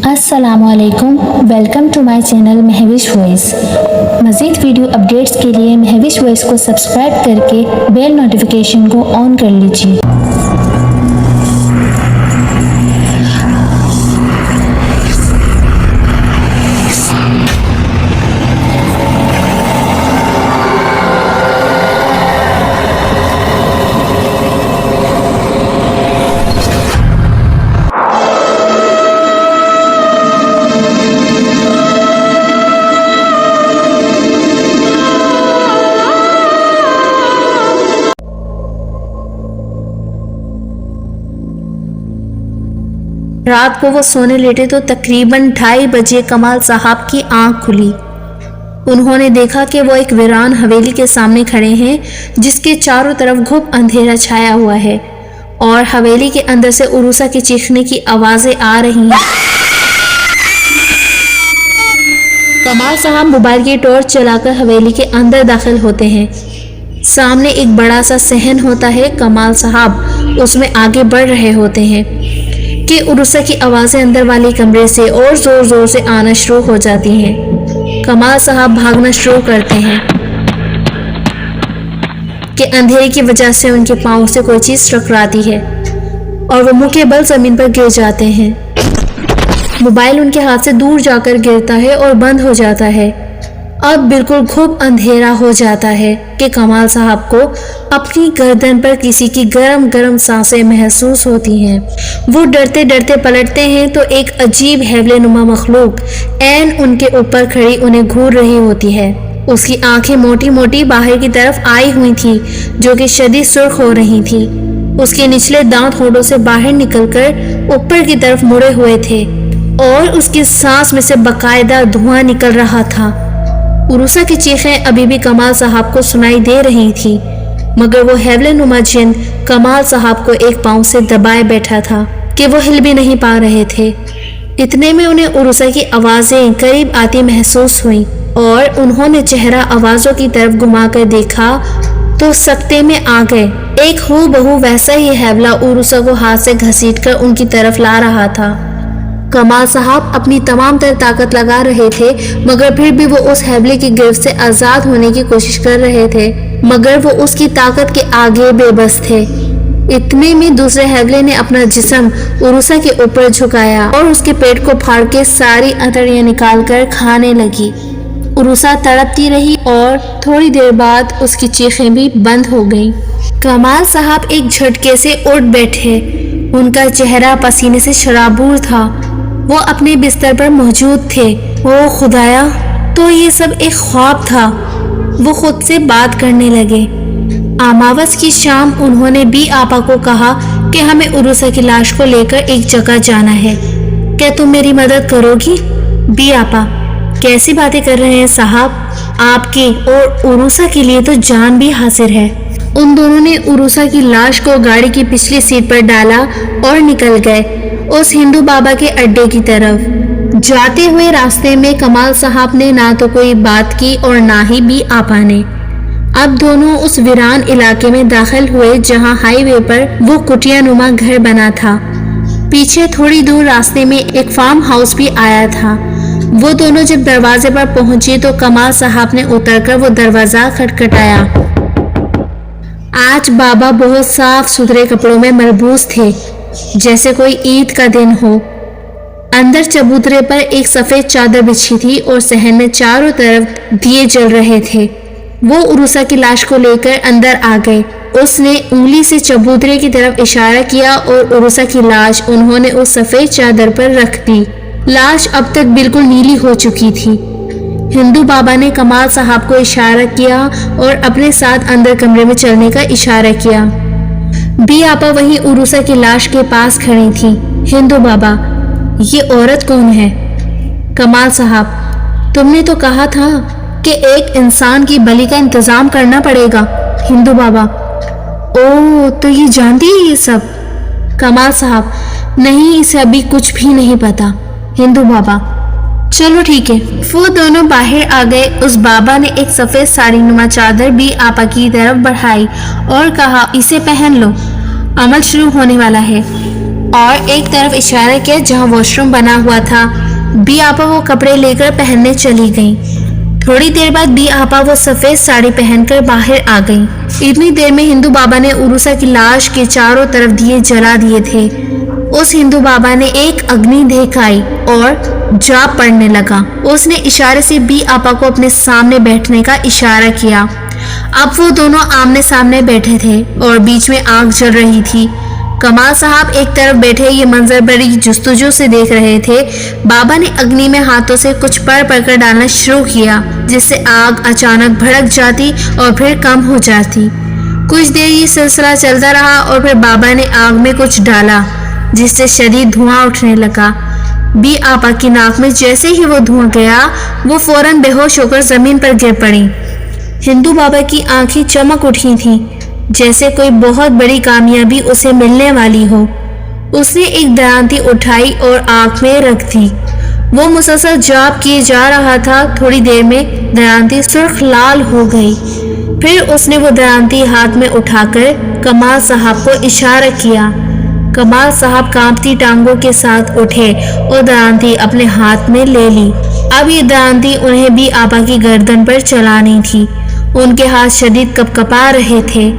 अस्सलाम वालेकुम, welcome to my channel Mahvish voice. मज़ीद वीडियो अपडेट्स के लिए महविश वॉइस को सब्सक्राइब करके बेल नोटिफिकेशन को ऑन कर लीजिए। रात को वो सोने लेटे तो तकरीबन 2:30 बजे कमाल साहब की आंख खुली। उन्होंने देखा कि वो एक वीरान हवेली के सामने खड़े हैं जिसके चारों तरफ घुप अंधेरा छाया हुआ है और हवेली के अंदर से उरूसा की चीखने की आवाजें आ रही हैं। कमाल साहब मोबाइल की टॉर्च चलाकर हवेली के अंदर दाखिल होते हैं। सामने एक बड़ा सा सहन होता है। कमाल साहब उसमें आगे बढ़ रहे होते हैं कि उरूसा की आवाज़ें अंदर वाले कमरे से और ज़ोर ज़ोर से आना शुरू हो जाती हैं। कमाल साहब भागना शुरू करते हैं कि अंधेरे की वजह से उनके पाँव से कोई चीज़ टकराती है और वो मुँह के बल ज़मीन पर गिर जाते हैं। मोबाइल उनके हाथ से दूर जाकर गिरता है और बंद हो जाता है। अब बिल्कुल खूब अंधेरा हो जाता है कि कमाल साहब को अपनी गर्दन पर किसी की गरम गरम सांसें महसूस होती हैं। वो डरते डरते पलटते हैं तो एक अजीब हैवले नुमा मखलूक ऐन उनके ऊपर खड़ी उन्हें घूर रही होती है। उसकी आंखें मोटी मोटी बाहर की तरफ आई हुई थी जो कि शदीद सुर्ख हो रही थी। उसके निचले दांत होठों से बाहर निकलकर ऊपर की तरफ मुड़े हुए थे और उसकी सांस में से बाकायदा धुआं निकल रहा था। उरूसा की चीखें अभी भी कमाल साहब को सुनाई दे रही थी मगर वो हैवले नुमा जिन कमाल साहब को एक पांव से दबाए बैठा था कि वो हिल भी नहीं पा रहे थे। इतने में उन्हें उरूसा की आवाज़ें करीब आती महसूस हुई और उन्होंने चेहरा आवाज़ों की तरफ घुमाकर देखा तो सकते में आ गए। एक हूबहू वैसा ही हैवला उरूसा को हाथ से घसीटकर उनकी तरफ ला रहा था। कमाल साहब अपनी तमाम तर ताकत लगा रहे थे मगर फिर भी वो उस हैवले की गिरफ्त से आज़ाद होने की कोशिश कर रहे थे मगर वो उसकी ताकत के आगे बेबस थे। इतने में दूसरे हैवले ने अपना जिस्म उरूसा के ऊपर झुकाया और उसके पेट को फाड़ के सारी अतड़ियाँ निकालकर खाने लगी। उरूसा तड़पती रही और थोड़ी देर बाद उसकी चीखें भी बंद हो गईं। कमाल साहब एक झटके से उठ बैठे। उनका चेहरा पसीने से शराबूर था। वो अपने बिस्तर पर मौजूद थे। ओ खुदाया, तो ये सब एक ख्वाब था। वो खुद से बात करने लगे। अमावस की शाम उन्होंने बी आपा को कहा कि हमें उरूसा की लाश को लेकर एक जगह जाना है। क्या तुम मेरी मदद करोगी? बी आपा, कैसी बातें कर रहे हैं साहब? आपके और उरूसा के लिए तो जान भी हासिल है। उन दोनों ने उरूसा की लाश को गाड़ी की पिछली सीट पर डाला और निकल गए उस हिंदू बाबा के अड्डे की तरफ। जाते हुए रास्ते में कमाल साहब ने ना तो कोई बात की और ना ही बी आपा ने। अब दोनों उस वीरान इलाके में दाखिल हुए जहां हाईवे पर वो कुटिया नुमा घर बना था। पीछे थोड़ी दूर रास्ते में एक फार्म हाउस भी आया था। वो दोनों जब दरवाजे पर पहुंचे तो कमाल साहब ने उतरकर वो दरवाजा खटखटाया। आज बाबा बहुत साफ सुथरे कपड़ों में मलबूस थे जैसे कोई ईद का दिन हो। अंदर चबूतरे पर एक सफेद चादर बिछी थी और सहन में चारों तरफ दिए जल रहे थे। वो उरूसा की लाश को लेकर अंदर आ गए। उसने उंगली से चबूतरे की तरफ इशारा किया और उरूसा की लाश उन्होंने उस सफेद चादर पर रख दी। लाश अब तक बिल्कुल नीली हो चुकी थी। हिंदू बाबा ने कमाल साहब को इशारा किया और अपने साथ अंदर कमरे में चलने का इशारा किया। बी आपा वहीं उरूसा की लाश के पास खड़ी थी। हिंदू बाबा, ये औरत कौन है? कमाल साहब, तुमने तो कहा था कि एक इंसान की बलि का इंतजाम करना पड़ेगा। हिंदू बाबा, ओह, तो ये जानती है ये सब? कमाल साहब, नहीं, इसे अभी कुछ भी नहीं पता। हिंदू बाबा, चलो ठीक है। वो दोनों बाहर आ गए। उस बाबा ने एक सफेद साड़ी नुमा चादर बी आपा की तरफ बढ़ाई और कहा, इसे पहन लो, अमल शुरू होने वाला है। اور ایک طرف اشارہ کیا جہاں واش روم بنا ہوا تھا۔ بی آپا وہ کپڑے لے کر پہننے چلی گئیں۔ تھوڑی دیر بعد بی آپا وہ سفید ساڑی پہن کر باہر آ گئیں۔ اتنی دیر میں ہندو بابا نے عروسہ کی لاش کے چاروں طرف دیے جلا دیے تھے۔ اس ہندو بابا نے ایک اگنی دکھائی اور جا پڑنے لگا۔ اس نے اشارے سے بی آپا کو اپنے سامنے بیٹھنے کا اشارہ کیا۔ اب وہ دونوں آمنے سامنے بیٹھے تھے اور بیچ میں آگ جل رہی تھی۔ کمال صاحب ایک طرف بیٹھے یہ منظر بڑی جستجو سے دیکھ رہے تھے۔ بابا نے اگنی میں ہاتھوں سے کچھ پڑھ کر ڈالنا شروع کیا، جس سے آگ اچانک بھڑک جاتی اور پھر کم ہو جاتی۔ کچھ دیر یہ سلسلہ چلتا رہا اور پھر بابا نے آگ میں کچھ ڈالا جس سے شدید دھواں اٹھنے لگا۔ بی آپا کی ناک میں جیسے ہی وہ دھواں گیا وہ فوراً بے ہوش ہو کر زمین پر گر پڑی۔ ہندو بابا کی آنکھیں چمک اٹھی تھیں جیسے کوئی بہت بڑی کامیابی اسے ملنے والی ہو۔ اس نے ایک درانتی اٹھائی اور آنکھ میں رکھ دی۔ وہ مسلسل جاپ کیے جا رہا تھا۔ تھوڑی دیر میں درانتی سرخ لال ہو گئی۔ پھر اس نے وہ درانتی ہاتھ میں اٹھا کر کمال صاحب کو اشارہ کیا۔ کمال صاحب کانپتی ٹانگوں کے ساتھ اٹھے اور درانتی اپنے ہاتھ میں لے لی۔ اب یہ درانتی انہیں بی آپا کی گردن پر چلانی تھی۔ ان کے ہاتھ شدید کپکپا رہے تھے۔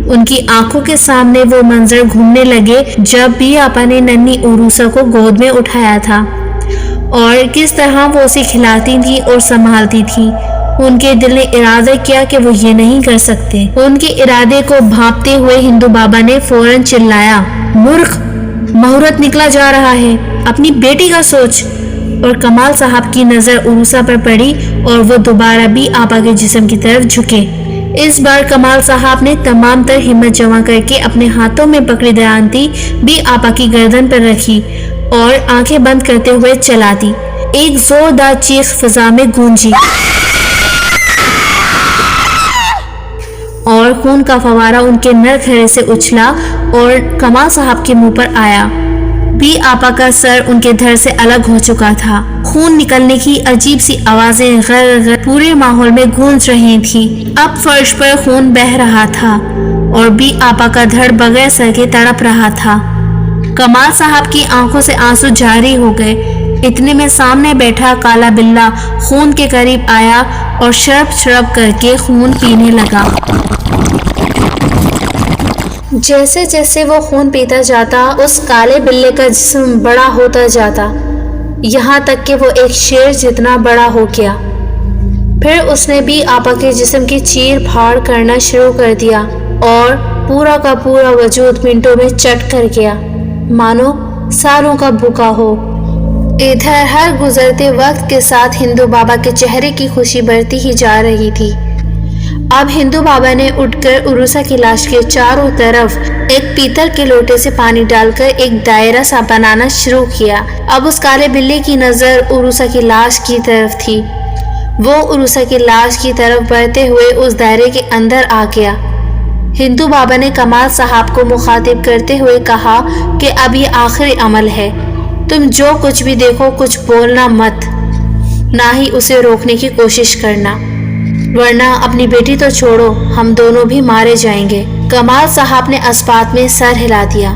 ان کی آنکھوں کے سامنے وہ منظر گھومنے لگے جب بی آپا نے ننھی عروسہ کو گود میں اٹھایا تھا اور کس طرح وہ اسے کھلاتی تھی اور سنبھالتی تھی۔ ان کے دل نے ارادہ کیا کہ وہ یہ نہیں کر سکتے۔ ان کے ارادے کو بھانپتے ہوئے ہندو بابا نے فوراً چلایا، مورخ، مہورت نکلا جا رہا ہے، اپنی بیٹی کا سوچ۔ اور کمال صاحب کی نظر عروسہ پر پڑی اور وہ دوبارہ بی آپا کے جسم کی طرف جھکے۔ اس بار کمال صاحب نے تمام تر ہمت جمع کر کے اپنے ہاتھوں میں پکڑی درانتی بی آپا کی گردن پر رکھی اور آنکھیں بند کرتے ہوئے چلا دی۔ ایک زوردار چیخ فضا میں گونجی اور خون کا فوارہ ان کے نر گھرے سے اچھلا اور کمال صاحب کے منہ پر آیا۔ بی آپا کا سر ان کے دھڑ سے الگ ہو چکا تھا۔ خون نکلنے کی عجیب سی آوازیں غر غر پورے ماحول میں گونج رہی تھی۔ اب فرش پر خون بہہ رہا تھا اور بی آپا کا دھڑ بغیر سر کے تڑپ رہا تھا۔ کمال صاحب کی آنکھوں سے آنسو جاری ہو گئے۔ اتنے میں سامنے بیٹھا کالا بلّا خون کے قریب آیا اور شرب شرب کر کے خون پینے لگا۔ جیسے جیسے وہ خون پیتا جاتا اس کالے بلے کا جسم بڑا ہوتا جاتا، یہاں تک کہ وہ ایک شیر جتنا بڑا ہو گیا۔ پھر اس نے بی آپا کے جسم کی چیر پھاڑ کرنا شروع کر دیا اور پورا کا پورا وجود منٹوں میں چٹ کر گیا، مانو سالوں کا بھوکا ہو۔ ادھر ہر گزرتے وقت کے ساتھ ہندو بابا کے چہرے کی خوشی بڑھتی ہی جا رہی تھی۔ اب ہندو بابا نے اٹھ کر عروسہ کی لاش کے چاروں طرف ایک پیتل کے لوٹے سے پانی ڈال کر ایک دائرہ سا بنانا شروع کیا۔ اب اس کالے بلے کی نظر عروسہ کی لاش کی طرف تھی۔ وہ عروسہ کی لاش کی طرف بڑھتے ہوئے اس دائرے کے اندر آ گیا۔ ہندو بابا نے کمال صاحب کو مخاطب کرتے ہوئے کہا کہ اب یہ آخری عمل ہے، تم جو کچھ بھی دیکھو کچھ بولنا مت، نہ ہی اسے روکنے کی کوشش کرنا، ورنہ اپنی بیٹی تو چھوڑو ہم دونوں بھی مارے جائیں گے۔ کمال صاحب نے اسپات میں سر ہلا دیا۔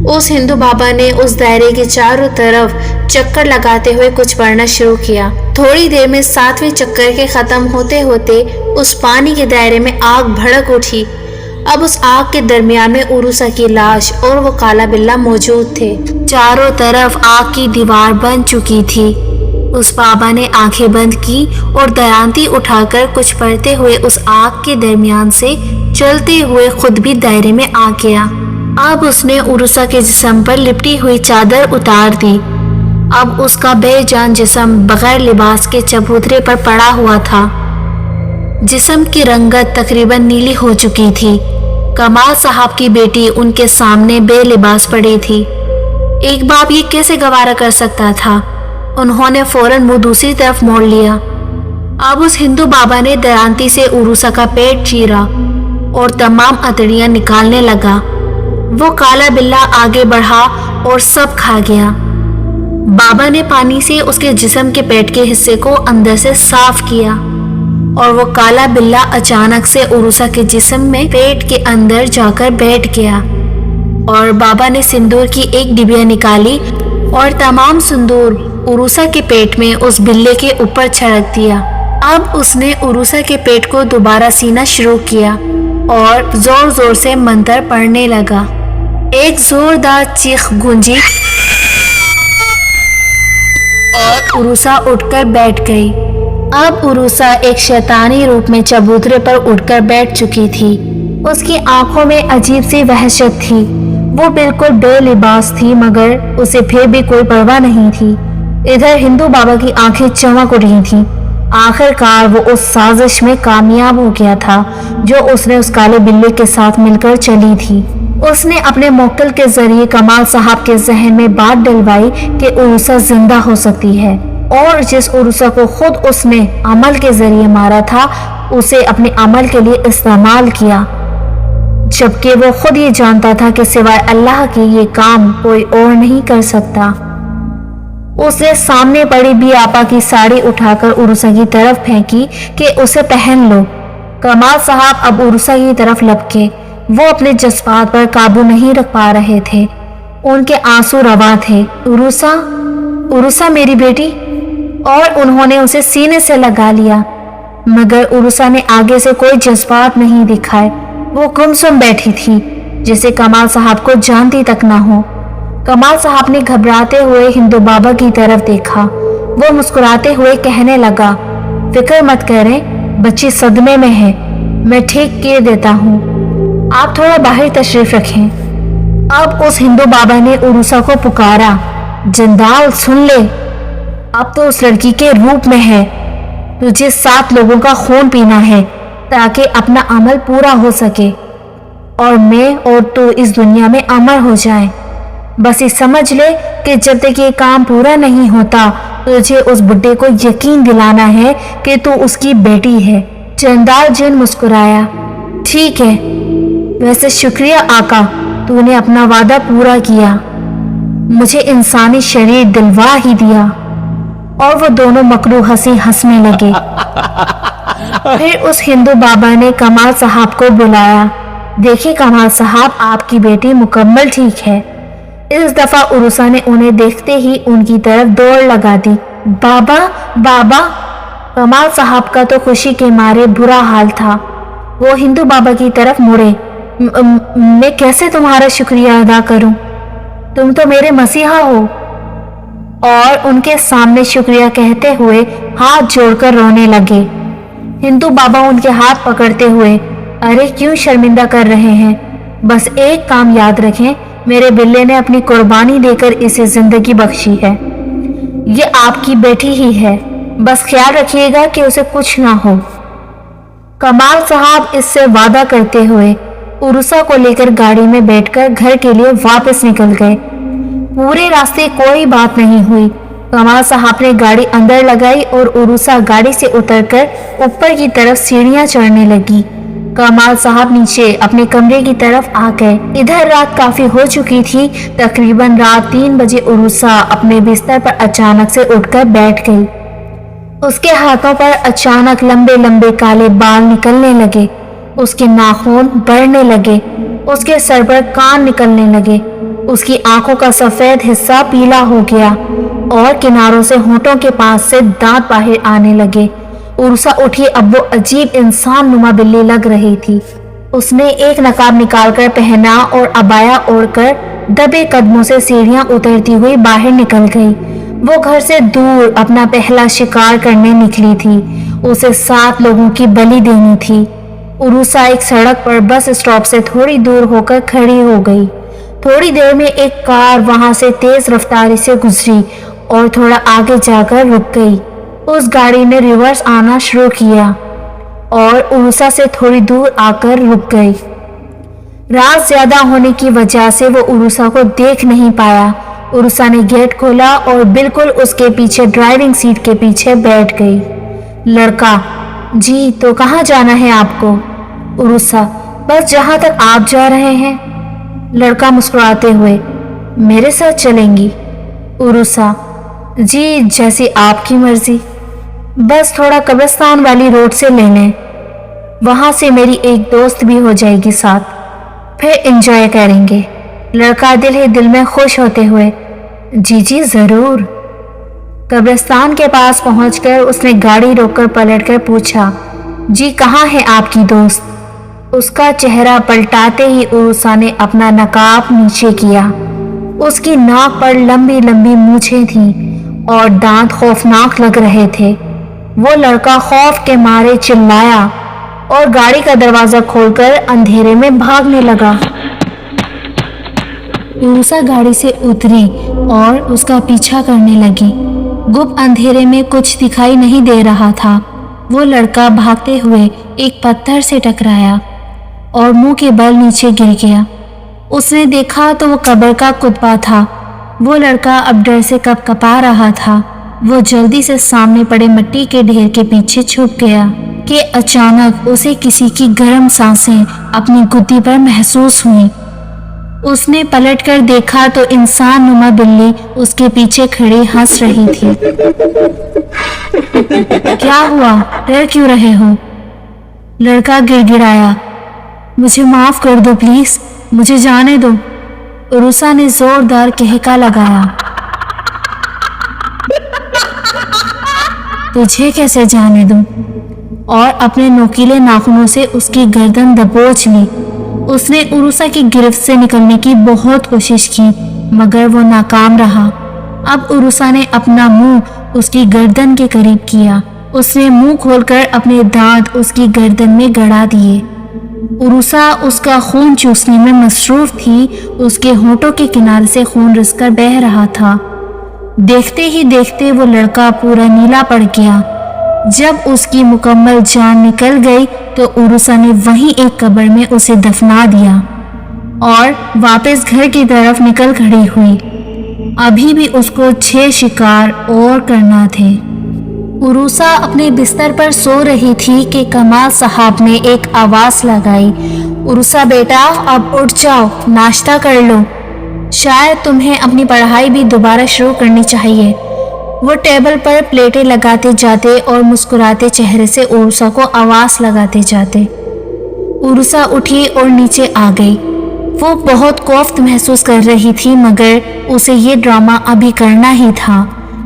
اس ہندو بابا نے اس دائرے کے چاروں طرف چکر لگاتے ہوئے کچھ پڑھنا شروع کیا۔ تھوڑی دیر میں 7ویں چکر کے ختم ہوتے ہوتے اس پانی کے دائرے میں آگ بھڑک اٹھی۔ اب اس آگ کے درمیان میں عروسہ کی لاش اور وہ کالا بلّا موجود تھے۔ چاروں طرف آگ کی دیوار بن چکی تھی۔ اس بابا نے آنکھیں بند کی اور درانتی اٹھا کر کچھ پڑھتے ہوئے اس آگ کے درمیان سے چلتے ہوئے خود بھی دائرے میں آ گیا۔ اب اس نے عروسہ کے جسم پر لپٹی ہوئی چادر اتار دی۔ اب اس کا بے جان جسم بغیر لباس کے چبوترے پر پڑا ہوا تھا۔ جسم کی رنگت تقریباً نیلی ہو چکی تھی۔ کمال صاحب کی بیٹی ان کے سامنے بے لباس پڑی تھی۔ ایک باپ یہ کیسے گوارا کر سکتا تھا؟ انہوں نے فوراً منہ دوسری طرف موڑ لیا۔ اب اس ہندو بابا نے درانتی سے عروسہ کا پیٹ چیرا اور تمام اتڑیاں نکالنے لگا۔ وہ کالا بلّا آگے بڑھا اور سب کھا گیا۔ بابا نے پانی سے اس کے جسم کے پیٹ کے حصے کو اندر سے صاف کیا اور وہ کالا بلّا اچانک سے عروسہ کے جسم میں پیٹ کے اندر جا کر بیٹھ گیا۔ और बाबा ने सिंदूर की एक डिबिया निकाली और तमाम सिंदूर उरूसा के पेट में उस बिल्ले के ऊपर छिड़क दिया। अब उसने उरूसा के पेट को दोबारा सीना शुरू किया और जोर जोर से मंत्र पढ़ने लगा। एक जोरदार चीख गूंजी और उरूसा उठकर बैठ गई। अब उरूसा एक शैतानी रूप में चबूतरे पर उठकर बैठ चुकी थी। उसकी आंखों में अजीब सी वहशत थी। वो बिल्कुल बेलिबास थी, मगर उसे फिर भी कोई परवाह नहीं थी। इधर हिंदू बाबा की आंखें चमक उठी थीं। आखिरकार वो उस साजिश में कामयाब हो गया था जो उसने उस काले बिल्ली के साथ मिलकर चली थी। उसने अपने मोक्कल के जरिए कमाल साहब के जहन में बात डलवाई कि उरूसा जिंदा हो सकती है, और जिस उरूसा को खुद उसने अमल के जरिए मारा था उसे अपने अमल के लिए इस्तेमाल किया, जबकि वो खुद ये जानता था कि सिवाय अल्लाह के ये काम कोई और नहीं कर सकता। उसने सामने पड़ी बी आपा की साड़ी उठाकर उरूसा की तरफ फेंकी कि उसे पहन लो। कमाल साहब अब उरूसा की तरफ लपके। वो अपने जज्बात पर काबू नहीं रख पा रहे थे। उनके आंसू रवा थे। उरूसा, उरूसा मेरी बेटी। और उन्होंने उसे सीने से लगा लिया, मगर उरूसा ने आगे से कोई जज्बात नहीं दिखाए। वो गुमसुम बैठी थी, जैसे कमाल साहब को जानती तक ना हो। कमाल साहब ने घबराते हुए हिंदू बाबा की तरफ देखा। वो मुस्कुराते हुए कहने लगा, फिक्र मत करें, बच्ची सदमे में है, मैं ठीक किए देता हूँ, आप थोड़ा बाहर तशरीफ रखें। अब उस हिंदू बाबा ने उरूसा को पुकारा, जंदाल सुन ले, अब तो उस लड़की के रूप में है। तुझे 7 लोगों का खून पीना है ताकि अपना अमल पूरा हो सके और मैं और तू इस दुनिया में अमर हो जाए। बस ये समझ ले कि जब तक ये काम पूरा नहीं होता तुझे उस बुड्ढे को यकीन दिलाना है कि तू उसकी बेटी है। चंदाल जिन मुस्कुराया, ठीक है, वैसे शुक्रिया आका, तूने अपना वादा पूरा किया, मुझे इंसानी शरीर दिलवा ही दिया। और वो दोनों मकरू हंसी हंसने लगे। फिर उस हिंदू बाबा ने कमाल साहब को बुलाया। देखिए कमाल साहब, आपकी बेटी मुकम्मल ठीक है। इस दफा उरूसा ने उन्हें देखते ही उनकी तरफ दौड़ लगा दी। बाबा, बाबा। कमाल साहब का तो खुशी के मारे बुरा हाल था। वो हिंदू बाबा की तरफ मुड़े। मैं कैसे तुम्हारा शुक्रिया अदा करूं? तुम तो मेरे मसीहा हो। और उनके सामने शुक्रिया कहते हुए हाथ जोड़कर रोने लगे। हिंदू बाबा उनके हाथ पकड़ते हुए, अरे क्यों शर्मिंदा कर रहे हैं? बस एक काम याद रखें, मेरे बिल्ले ने अपनी कुर्बानी देकर इसे जिंदगी बख्शी है। ये आपकी बेटी ही है, बस ख्याल रखिएगा कि उसे कुछ ना हो। कमाल साहब इससे वादा करते हुए उरूसा को लेकर गाड़ी में बैठकर घर के लिए वापस निकल गए। पूरे रास्ते कोई बात नहीं हुई। कमाल साहब ने गाड़ी अंदर लगाई और उरूसा गाड़ी से उतरकर ऊपर की तरफ सीढ़ियां चढ़ने लगी। कमाल साहब नीचे अपने कमरे की तरफ आ गए। इधर रात काफी हो चुकी थी। तकरीबन रात 3 बजे उरूसा अपने बिस्तर पर अचानक से उठकर बैठ गई। उसके हाथों पर अचानक लंबे लंबे काले बाल निकलने लगे। उसके नाखून बढ़ने लगे। उसके सर पर कान निकलने लगे। उसकी आंखों का सफेद हिस्सा पीला हो गया और किनारों से होंठों के पास से दांत बाहर आने लगे। उरूसा उठी। अब वो अजीब इंसान नुमा बिल्ली लग रही थी। उसने एक नकाब निकालकर पहना और अबाया ओढ़कर दबे कदमों से सीढ़ियां उतरती हुई बाहर निकल गई। वो घर से दूर अपना पहला शिकार करने निकली थी। उसे 7 लोगों की बलि देनी थी। उरूसा एक सड़क पर बस स्टॉप से थोड़ी दूर होकर खड़ी हो गई। थोड़ी देर में एक कार वहां से तेज रफ्तारी से गुजरी और थोड़ा आगे जाकर रुक गई। उस गाड़ी ने रिवर्स आना शुरू किया और उरूसा से थोड़ी दूर आकर रुक गई। रात ज्यादा होने की वजह से वो उरूसा को देख नहीं पाया। उरूसा ने गेट खोला और बिल्कुल उसके पीछे ड्राइविंग सीट के पीछे बैठ गई। लड़का, जी तो कहाँ जाना है आपको? उरूसा, बस जहाँ तक आप जा रहे हैं। लड़का मुस्कुराते हुए, मेरे साथ चलेंगी? उरूसा, जी जैसी आपकी मर्जी, बस थोड़ा कब्रिस्तान वाली रोड से ले लें, वहां से मेरी एक दोस्त भी हो जाएगी साथ, फिर एंजॉय करेंगे। लड़का दिल ही दिल में खुश होते हुए, जी जी ज़रूर। कब्रिस्तान के पास पहुंचकर उसने गाड़ी रोककर पलटकर पूछा, जी कहाँ है आपकी दोस्त? उसका चेहरा पलटाते ही उरुसा ने अपना नकाब नीचे किया। उसकी नाक पर लंबी लंबी मूछें थीं और दांत खौफनाक लग रहे थे। वो लड़का खौफ के मारे चिल्लाया और गाड़ी का दरवाजा खोलकर अंधेरे में भागने लगा। उरुसा गाड़ी से उतरी और उसका पीछा करने लगी। गुप्त अंधेरे में कुछ दिखाई नहीं दे रहा था। वो लड़का भागते हुए एक पत्थर से टकराया और मुंह के बल नीचे गिर गया। उसने देखा तो वो कब्र का कुत्बा था। वो लड़का अब डर से कपकपा रहा था। वो जल्दी से सामने पड़े मिट्टी के ढेर के पीछे छुप गया कि अचानक उसे किसी की गर्म सांसें अपनी गुद्दी पर महसूस हुई। उसने पलटकर देखा तो इंसान नुमा बिल्ली उसके पीछे खड़ी हंस रही थी। क्या हुआ? डर क्यों रहे हो? लड़का गिड़गिड़ाया, मुझे माफ कर दो प्लीज, मुझे जाने दो। उरुसा ने जोरदार कहका लगाया, तुझे कैसे जाने दूं? और अपने नोकीले नाखूनों से उसकी गर्दन दबोच ली। उसने उरुसा की गिरफ्त से निकलने की बहुत कोशिश की मगर वो नाकाम रहा। अब उरुसा ने अपना मुंह उसकी गर्दन के करीब किया। उसने मुंह खोलकर अपने दांत उसकी गर्दन में गड़ा दिए। उरुसा उसका खून चूसने में मसरूफ थी। उसके होठों के किनारे से खून रिसकर बह रहा था। देखते ही देखते वो लड़का पूरा नीला पड़ गया। जब उसकी मुकम्मल जान निकल गई तो उरुसा ने वहीं एक कब्र में उसे दफना दिया और वापस घर की तरफ निकल खड़ी हुई। अभी भी उसको 6 शिकार और करना थे। उरुसा अपने बिस्तर पर सो रही थी कि कमाल साहब ने एक आवाज़ लगाई, उरुसा बेटा अब उठ जाओ, नाश्ता कर लो। शायद तुम्हें अपनी पढ़ाई भी दोबारा शुरू करनी चाहिए। वो टेबल पर प्लेटें लगाते जाते और मुस्कुराते चेहरे से उरुसा को आवाज़ लगाते जाते। उरुसा उठी और नीचे आ गई। वो बहुत खौफ महसूस कर रही थी मगर उसे ये ड्रामा अभी करना ही था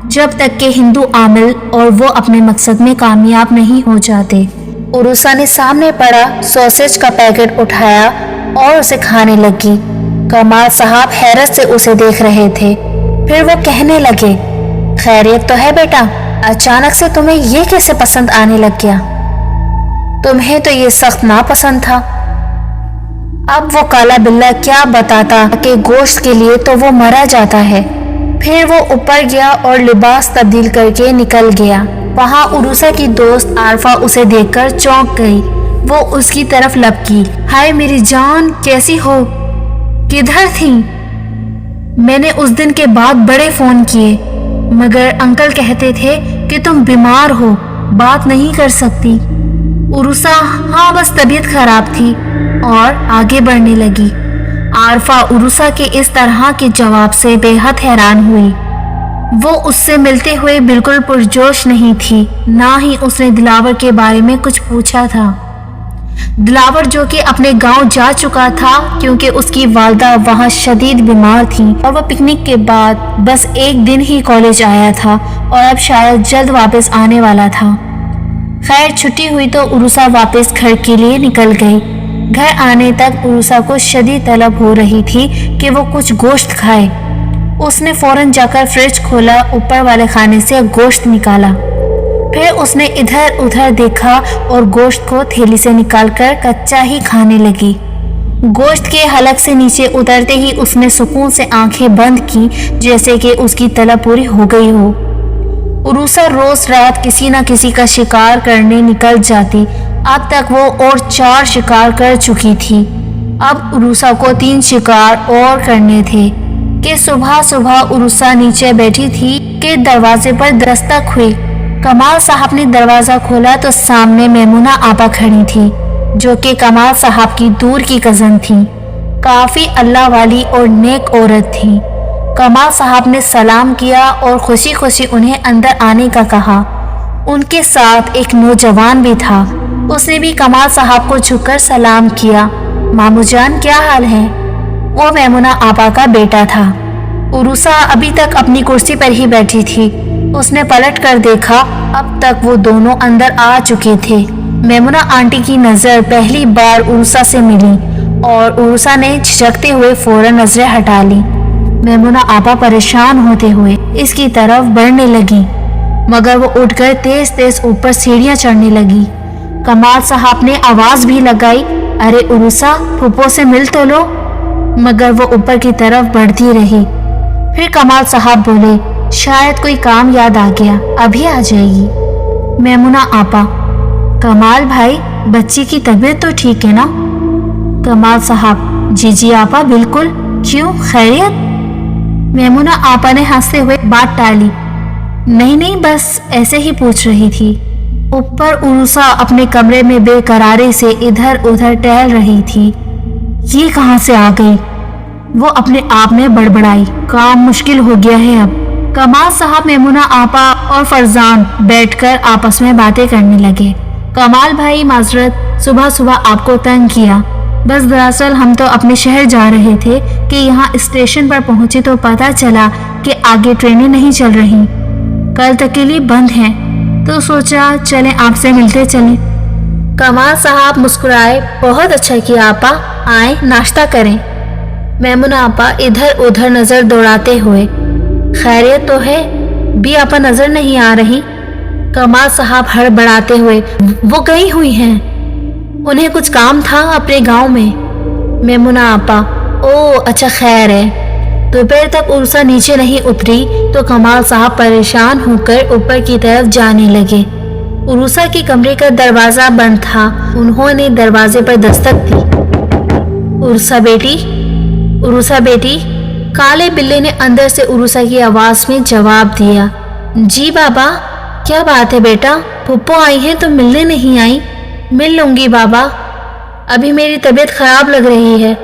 जब तक कि हिंदू आमिल और वो अपने मकसद में कामयाब नहीं हो जाते। उरुसा ने सामने पड़ा सॉसेज का पैकेट उठाया और उसे खाने लगी। कमाल साहब हैरत से उसे देख रहे थे। फिर वो कहने लगे, खैरियत तो है बेटा? अचानक से तुम्हें ये कैसे पसंद आने लग गया? तुम्हें तो ये सख्त नापसंद था। अब वो काला बिल्ला क्या बताता कि गोश्त के लिए तो वो मरा जाता है। फिर वो ऊपर गया और लिबास तब्दील करके निकल गया। वहाँ उरुसा की दोस्त आरफा उसे देखकर चौंक गई। वो उसकी तरफ लपकी, हाय मेरी जान, कैसी हो? किधर थी? मैंने उस दिन के बाद बड़े फोन किए मगर अंकल कहते थे कि तुम बीमार हो, बात नहीं कर सकती। उरुसा, हाँ बस तबीयत खराब थी, और आगे बढ़ने लगी। आरफा उरुसा के इस तरह के जवाब से बेहद हैरान हुई। वो उससे मिलते हुए बिल्कुल पुरजोश नहीं थी, ना ही उसने दिलावर के बारे में कुछ पूछा था। दिलावर जो कि अपने गांव जा चुका था क्योंकि उसकी वालदा वहां शदीद बीमार थी और वह पिकनिक के बाद बस एक दिन ही कॉलेज आया था और अब शायद जल्द वापस आने वाला था। खैर छुट्टी हुई तो उरुसा वापस घर के लिए निकल गई। घर आने तक उरुसा को शदीद तलब हो रही थी कि वो कुछ गोश्त खाए। उसने फौरन जाकर फ्रिज खोला, ऊपर वाले खाने से गोश्त निकाला। फिर उसने इधर उधर देखा और गोश्त को थैली से निकालकर कच्चा ही खाने लगी। गोश्त के हलक से नीचे उतरते ही उसने सुकून से आंखें बंद की जैसे कि उसकी तलब पूरी हो गई हो। उरुसा रोज रात किसी न किसी का शिकार करने निकल जाती। अब तक वो और 4 शिकार कर चुकी थी। अब उरुसा को 3 शिकार और करने थे कि सुबह सुबह उरुसा नीचे बैठी थी कि दरवाजे पर दस्तक हुई। कमाल साहब ने दरवाजा खोला तो सामने मैमुना आपा खड़ी थी जो कि कमाल साहब की दूर की कजन थी। काफी अल्लाह वाली और नेक औरत थी। कमाल साहब ने सलाम किया और खुशी खुशी उन्हें अंदर आने का कहा। उनके साथ एक नौजवान भी था। उसने भी कमाल साहब को झुककर सलाम किया। मामू जान क्या हाल है? वो मेमुना आपा का बेटा था। उरुसा अभी तक अपनी कुर्सी पर ही बैठी थी। उसने पलट कर देखा, अब तक वो दोनों अंदर आ चुके थे। मेमुना आंटी की नज़र पहली बार उरुसा से मिली और उरुसा ने झिझकते हुए फौरन नजरें हटा ली। मेमुना आपा परेशान होते हुए इसकी तरफ बढ़ने लगी, मगर वो उठकर तेज तेज ऊपर सीढ़ियां चढ़ने लगी। कमाल साहब ने आवाज भी लगाई, अरे उरुसा, फूफो से मिल तो लो, मगर वो ऊपर की तरफ बढ़ती रही। फिर कमाल साहब बोले, शायद कोई काम याद आ गया, अभी आ जाएगी। मेमुना आपा, कमाल भाई, बच्ची की तबीयत तो ठीक है ना? कमाल साहब, जी जी आपा, बिल्कुल, क्यों, खैरियत? मेमुना आपा ने हंसते हुए बात टाली, नहीं नहीं, बस ऐसे ही पूछ रही थी। ऊपर उरुसा अपने कमरे में बेकरारी से इधर उधर टहल रही थी। ये कहाँ से आ गई? वो अपने आप में बड़बड़ाई, काम मुश्किल हो गया है अब। कमाल साहब, मेमुना आपा और फरजान बैठकर आपस में बातें करने लगे। कमाल भाई, माजरत, सुबह सुबह आपको तंग किया। बस दरअसल हम तो अपने शहर जा रहे थे कि यहाँ स्टेशन पर पहुंचे तो पता चला कि आगे ट्रेनें नहीं चल रही, कल तक के लिए बंद हैं, तो सोचा चलें आपसे मिलते चलें। कमाल साहब मुस्कुराए, बहुत अच्छा किया आपा, आए नाश्ता करें। मेमुना आपा इधर उधर नजर दौड़ाते हुए, खैरियत तो है? भी आपा नजर नहीं आ रही। कमाल साहब हड़बड़ाते हुए, वो गई हुई हैं, उन्हें कुछ काम था अपने गांव में। मेमुना आपा, ओ अच्छा, खैर है। दोपहर तक उरुसा नीचे नहीं उतरी तो कमाल साहब परेशान होकर ऊपर की तरफ जाने लगे। उरुसा के कमरे का दरवाजा बंद था। उन्होंने दरवाजे पर दस्तक दी। उरुसा बेटी, उरुसा बेटी। काले बिल्ले ने अंदर से उरुसा की आवाज में जवाब दिया, जी बाबा। क्या बात है बेटा, फूफो आई हैं तो मिलने नहीं आई? मिल लूंगी बाबा, अभी मेरी तबीयत खराब लग रही है।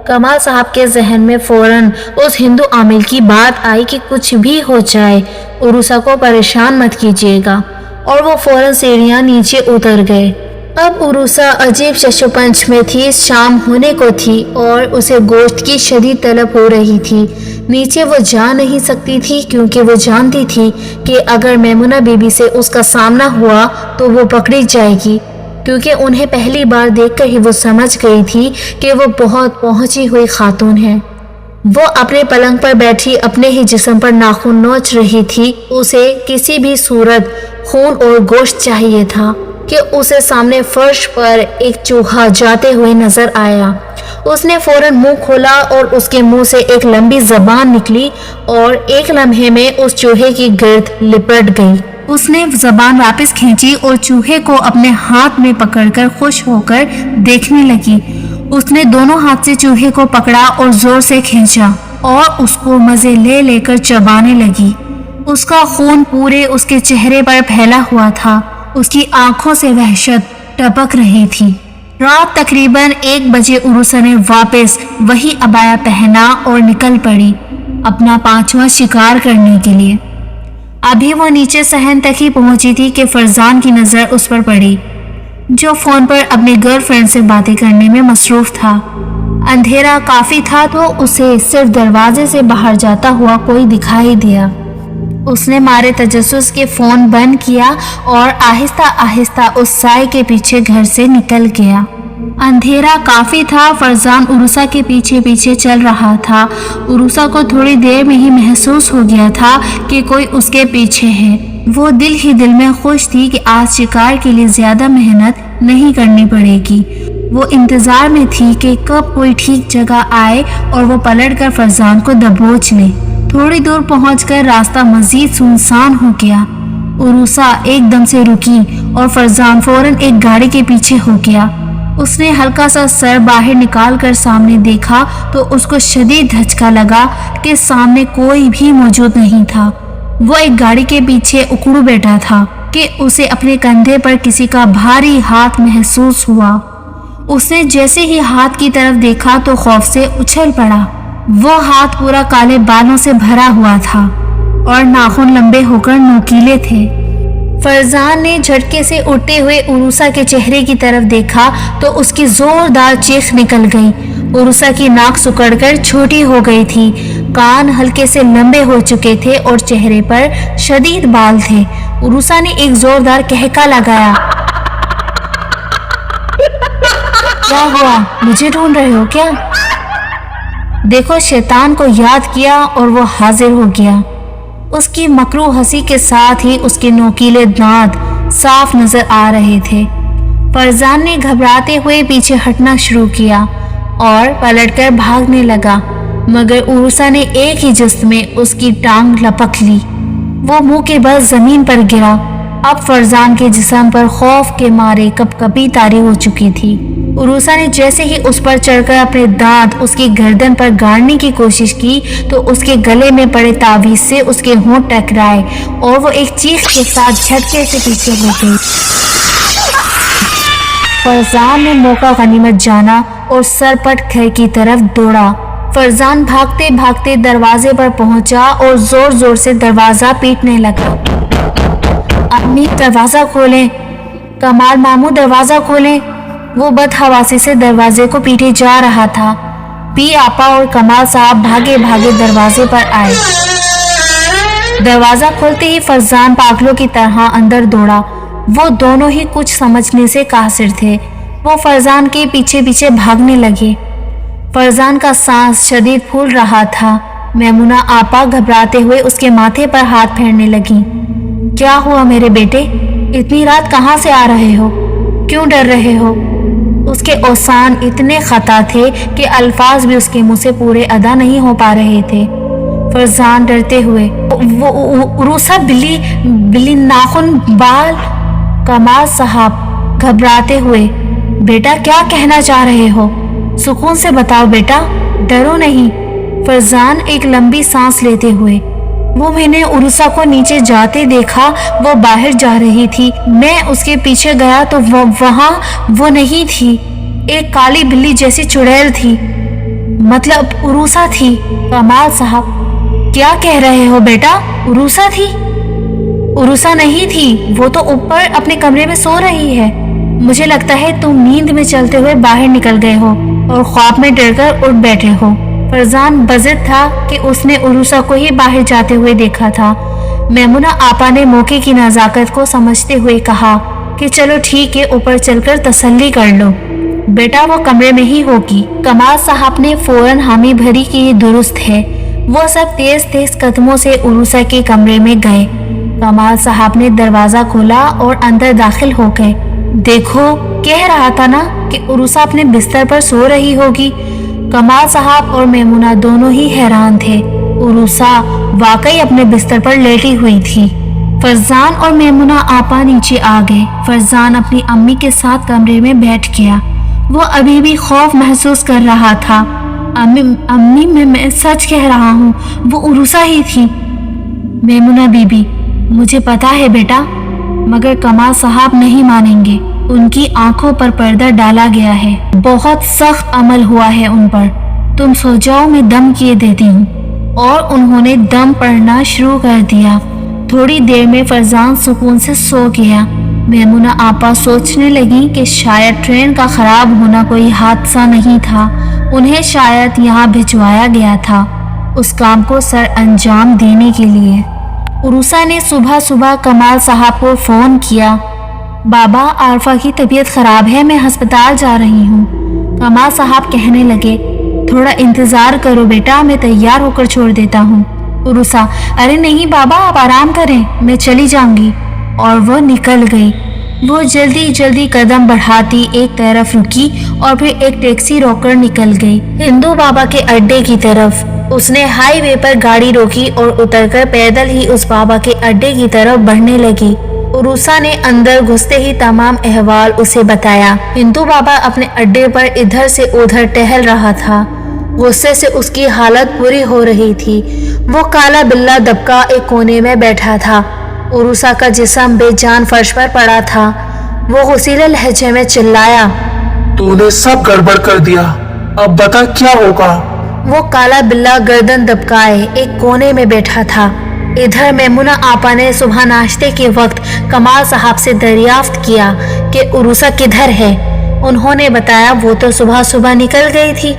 कमाल साहब के जहन में फौरन उस हिंदू आमिल की बात आई कि कुछ भी हो जाए उरुसा को परेशान मत कीजिएगा, और वो फौरन सीढ़ियां नीचे उतर गए। अब उरुसा अजीब शशोपंच में थी। शाम होने को थी और उसे गोश्त की शदीद तलब हो रही थी। नीचे वो जा नहीं सकती थी क्योंकि वो जानती थी कि अगर मेमुना बीबी से उसका सामना हुआ तो वो पकड़ी जाएगी, क्योंकि उन्हें पहली बार देखकर ही वो समझ गई थी कि वो बहुत पहुंची हुई खातून है। वो अपने पलंग पर बैठी अपने ही जिस्म पर नाखून नोच रही थी। उसे किसी भी सूरत खून और गोश्त चाहिए था कि उसे सामने फर्श पर एक चूहा जाते हुए नजर आया। उसने फौरन मुंह खोला और उसके मुंह से एक लंबी जबान निकली और एक लम्हे में उस चूहे की गिर्द लिपट गई। उसने जबान वापस खींची और चूहे को अपने हाथ में पकड़कर खुश होकर देखने लगी। उसने दोनों हाथ से चूहे को पकड़ा और जोर से खींचा और उसको मजे ले लेकर चबाने लगी। उसका खून पूरे उसके चेहरे पर फैला हुआ था। उसकी आंखों से वहशत टपक रही थी। रात तकरीबन 1 बजे उरुसा ने वापस वही अबाया पहना और निकल पड़ी अपना 5वां शिकार करने के लिए। अभी वो नीचे सहन तक ही पहुंची थी कि फरजान की नज़र उस पर पड़ी, जो फोन पर अपनी गर्लफ्रेंड से बातें करने में मसरूफ था। अंधेरा काफी था तो उसे सिर्फ दरवाजे से बाहर जाता हुआ कोई दिखाई दिया। उसने मारे तजस्सुस के फोन बंद किया और आहिस्ता आहिस्ता उस साए के पीछे घर से निकल गया। अंधेरा काफी था। फरजान उरुसा के पीछे पीछे चल रहा था। उरुसा को थोड़ी देर में ही महसूस हो गया था कि कोई उसके पीछे है। वो दिल ही दिल में खुश थी कि आज शिकार के लिए ज्यादा मेहनत नहीं करनी पड़ेगी। वो इंतजार में थी कि कब कोई ठीक जगह आए और वो पलटकर फरजान को दबोच ले। थोड़ी दूर पहुंचकर रास्ता मजीद सुनसान हो गया। उरुसा एकदम से रुकी और फरजान फौरन एक गाड़ी के पीछे हो गया। उसने हल्का सा सर बाहर निकाल कर सामने देखा तो उसको शदीद धचका लगा कि सामने कोई भी मौजूद नहीं था। वो एक गाड़ी के पीछे उकड़ू बैठा था कि उसे अपने कंधे पर किसी का भारी हाथ महसूस हुआ। उसने जैसे ही हाथ की तरफ देखा तो खौफ से उछल पड़ा। वो हाथ पूरा काले बालों से भरा हुआ था और नाखून लंबे होकर नोकीले थे। फरजान ने झटके से उठते हुए उरुसा के चेहरे की तरफ देखा तो उसकी जोरदार चीख निकल गई। उरुसा की नाक सिकुड़कर छोटी हो गई थी, कान हल्के से लंबे हो चुके थे और चेहरे पर शदीद बाल थे। उरुसा ने एक जोरदार कहका लगाया। क्या हुआ, मुझे ढूंढ रहे हो क्या? देखो, शैतान को याद किया और वो हाजिर हो गया। उसकी मकरू हंसी के साथ ही उसके नोकीले दांत साफ नजर आ रहे थे। फरजान ने घबराते हुए पीछे हटना शुरू किया और पलटकर भागने लगा, मगर उरुसा ने एक ही जुस्त में उसकी टांग लपक ली। वो मुंह के बल जमीन पर गिरा। अब फरजान के जिस्म पर खौफ के मारे कपकपी तारी हो चुकी थी। उरुसा ने जैसे ही उस पर चढ़कर अपने दांत उसकी गर्दन पर गाड़ने की कोशिश की तो उसके गले में पड़े तावीज से उसके होंठ टकराए और वो एक चीख के साथ झटके से पीछे हो गई। फरजान ने मौका गनीमत जाना और सरपट घर की तरफ दौड़ा। फरजान भागते भागते दरवाजे पर पहुंचा और जोर जोर से दरवाजा पीटने लगा। अम्मी, दरवाजा खोलें, कमाल मामू दरवाजा खोलें। वो बदहवासी से दरवाजे को पीटे जा रहा था। पी आपा और कमाल साहब भागे भागे दरवाजे पर आए। दरवाजा खोलते ही फरजान पागलों की तरह अंदर दौड़ा। वो दोनों ही कुछ समझने से कासिर थे। वो फरजान के पीछे पीछे भागने लगे। फरजान का सांस शदीद फूल रहा था। मैमुना आपा घबराते हुए उसके माथे पर हाथ फेरने लगी। क्या हुआ मेरे बेटे, इतनी रात कहाँ से आ रहे हो? क्यों डर रहे हो? उसके औसान इतने खता थे कि अल्फाज भी उसके मुंह से पूरे अदा नहीं हो पा रहे थे। फरजान डरते हुए, वो उरुसा, बिल्ली नाखून, बाल। कमाल साहब घबराते हुए, बेटा क्या कहना चाह रहे हो? सुकून से बताओ बेटा, डरो नहीं। फरजान एक लंबी सांस लेते हुए, वो मैंने उरुसा को नीचे जाते देखा, वो बाहर जा रही थी। मैं उसके पीछे गया तो वहाँ वो नहीं थी। एक काली बिल्ली जैसी चुड़ैल थी, मतलब उरुसा थी। कमाल साहब क्या कह रहे हो बेटा, उरुसा थी? उरुसा नहीं थी, वो तो ऊपर अपने कमरे में सो रही है। मुझे लगता है तुम नींद में चलते हुए बाहर निकल गए हो और ख्वाब में डरकर उठ बैठे हो। फरजान बज़िद था कि उसने उरुसा को ही बाहर जाते हुए देखा था। मैमुना आपा ने मौके की नज़ाकत को समझते हुए कहा कि चलो ठीक है, ऊपर चलकर तसल्ली कर लो, बेटा वो कमरे में ही होगी। कमाल साहब ने फौरन हामी भरी कि ये दुरुस्त है। वो सब तेज तेज कदमों से उरुसा के कमरे में गए। कमाल साहब ने दरवाजा खोला और अंदर दाखिल हो गए। देखो, कह रहा था ना कि उरुसा अपने बिस्तर पर सो रही होगी। कमाल साहब और मैमुना दोनों ही हैरान थे। उरुसा वाकई अपने बिस्तर पर लेटी हुई थी। फरजान और मैमुना आपा नीचे आ गए। फरजान अपनी अम्मी के साथ कमरे में बैठ गया। वो अभी भी खौफ महसूस कर रहा था। अम्मी मैं सच कह रहा हूँ, वो उरुसा ही थी। मैमुना बीबी, मुझे पता है बेटा, मगर कमाल साहब नहीं मानेंगे। उनकी आंखों पर पर्दा डाला गया है, बहुत सख्त अमल हुआ है उन पर। तुम सो जाओ, मैं दम किए देती हूँ। और उन्होंने दम पड़ना शुरू कर दिया। थोड़ी देर में फरजान सुकून से सो गया। मैमुना आपा सोचने लगी कि शायद ट्रेन का खराब होना कोई हादसा नहीं था, उन्हें शायद यहाँ भिजवाया गया था उस काम को सर अंजाम देने के लिए। उरुसा ने सुबह सुबह कमाल साहब को फ़ोन किया। बाबा, आरफा की तबीयत खराब है, मैं अस्पताल जा रही हूँ। कमाल साहब कहने लगे, थोड़ा इंतज़ार करो बेटा, मैं तैयार होकर छोड़ देता हूँ। उरुसा, अरे नहीं बाबा, आप आराम करें, मैं चली जाऊंगी। और वो निकल गई। वो जल्दी जल्दी कदम बढ़ाती एक तरफ रुकी और फिर एक टैक्सी रोककर निकल गई, हिंदू बाबा के अड्डे की तरफ। उसने हाईवे पर गाड़ी रोकी और उतरकर पैदल ही उस बाबा के अड्डे की तरफ बढ़ने लगी। उरुसा ने अंदर घुसते ही तमाम अहवाल उसे बताया। हिंदू बाबा अपने अड्डे पर इधर से उधर टहल रहा था। गुस्से से उसकी हालत बुरी हो रही थी। वो काला बिल्ला दबका एक कोने में बैठा था। उरुसा का जिस्म बेजान फर्श पर पड़ा था। वो गुस्सीले लहजे में चिल्लाया, तूने सब गड़बड़ कर दिया, अब बता क्या होगा। वो काला बिल्ला गर्दन दबकाए एक कोने में बैठा था। इधर मैमुना आपा ने सुबह नाश्ते के वक्त कमाल साहब से दरियाफ्त किया कि उरुसा किधर है। उन्होंने बताया वो तो सुबह सुबह निकल गई थी।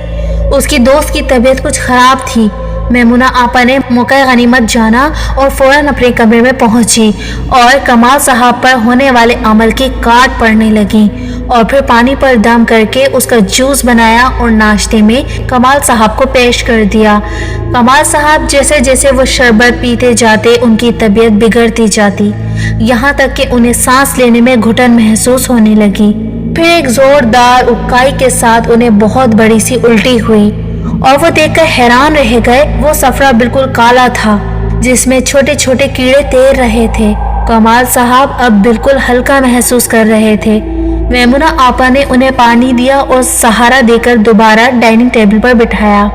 اس کی دوست کی طبیعت کچھ خراب تھی۔ میمونہ آپا نے موقع غنیمت جانا اور فوراً اپنے کمرے میں پہنچی اور کمال صاحب پر ہونے والے عمل کی کاٹ پڑنے لگی اور پھر پانی پر دم کر کے اس کا جوس بنایا اور ناشتے میں کمال صاحب کو پیش کر دیا۔ کمال صاحب جیسے جیسے وہ شربت پیتے جاتے ان کی طبیعت بگڑتی جاتی، یہاں تک کہ انہیں سانس لینے میں گھٹن محسوس ہونے لگی۔ پھر ایک زوردار اکائی کے ساتھ انہیں بہت بڑی سی الٹی ہوئی اور وہ دیکھ کر حیران رہ گئے۔ وہ صفرا بالکل کالا تھا جس میں چھوٹے چھوٹے کیڑے تیر رہے تھے۔ کمال صاحب اب بالکل ہلکا محسوس کر رہے تھے۔ میمونہ آپا نے انہیں پانی دیا اور سہارا دے کر دوبارہ ڈائننگ ٹیبل پر بٹھایا۔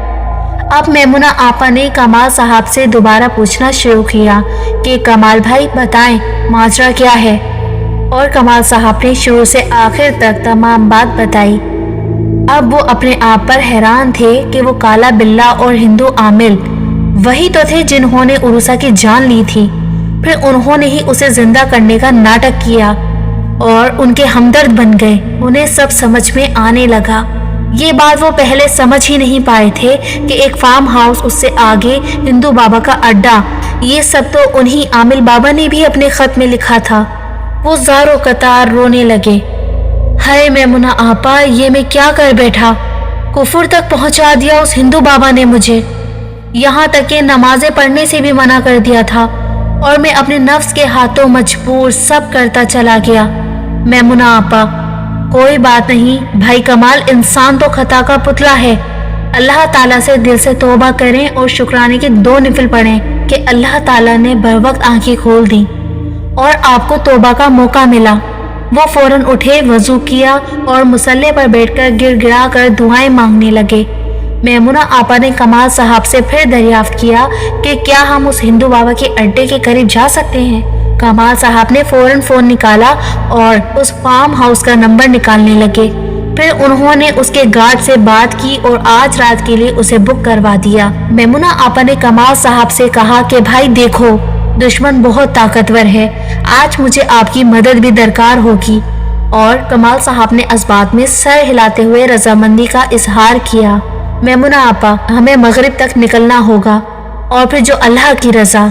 اب میمونہ آپا نے کمال صاحب سے دوبارہ پوچھنا شروع کیا کہ کمال بھائی بتائیں ماجرا کیا ہے، اور کمال صاحب نے شروع سے آخر تک تمام بات بتائی۔ اب وہ اپنے آپ پر حیران تھے کہ وہ کالا بلہ اور ہندو عامل وہی تو تھے جنہوں نے عروسہ کی جان لی تھی، پھر انہوں نے ہی اسے زندہ کرنے کا ناٹک کیا اور ان کے ہمدرد بن گئے۔ انہیں سب سمجھ میں آنے لگا۔ یہ بات وہ پہلے سمجھ ہی نہیں پائے تھے کہ ایک فارم ہاؤس، اس سے آگے ہندو بابا کا اڈا، یہ سب تو انہی عامل بابا نے بھی اپنے خط میں لکھا تھا۔ وہ زار و قطار رونے لگے۔ ہائے میمونہ آپا، یہ میں کیا کر بیٹھا، کفر تک پہنچا دیا اس ہندو بابا نے مجھے، یہاں تک کہ نمازیں پڑھنے سے بھی منع کر دیا تھا، اور میں اپنے نفس کے ہاتھوں مجبور سب کرتا چلا گیا۔ میمونہ آپا کوئی بات نہیں، بھائی کمال انسان تو خطا کا پتلا ہے، اللہ تعالیٰ سے دل سے توبہ کریں اور شکرانے کے 2 نفل پڑھیں کہ اللہ تعالیٰ نے بروقت آنکھیں کھول دیں اور آپ کو توبہ کا موقع ملا۔ وہ فوراً اٹھے، وضو کیا اور مصلی پر بیٹھ کر گر گڑا کر دعائیں مانگنے لگے۔ میمونہ آپا نے کمال صاحب سے پھر دریافت کیا کہ کیا ہم اس ہندو بابا کے اڈے کے قریب جا سکتے ہیں۔ کمال صاحب نے فوراً فون نکالا اور اس فارم ہاؤس کا نمبر نکالنے لگے۔ پھر انہوں نے اس کے گارڈ سے بات کی اور آج رات کے لیے اسے بک کروا دیا۔ میمونہ آپا نے کمال صاحب سے کہا کہ بھائی دیکھو، دشمن بہت طاقتور ہے، آج مجھے آپ کی مدد بھی درکار ہوگی، اور کمال صاحب نے اس بات میں سر ہلاتے ہوئے رضامندی کا اظہار کیا۔ میمونہ آپا ہمیں مغرب تک نکلنا ہوگا اور پھر جو اللہ کی رضا۔